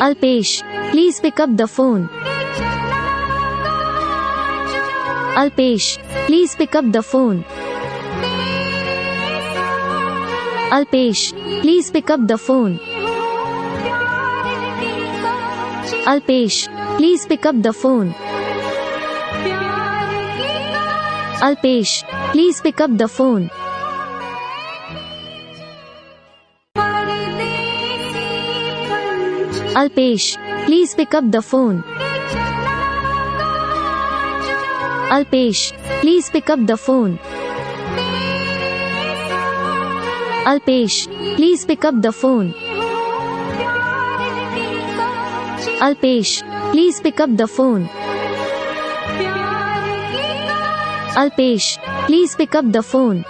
Alpesh, please pick up the phone. Alpesh, please pick up the phone. Alpesh, please pick up the phone. Alpesh, please pick up the phone. Alpesh, please pick up the phone. Alpesh, please pick up the phone. Alpesh, please pick up the phone. Alpesh, please pick up the phone. Alpesh, please pick up the phone. Alpesh, please pick up the phone.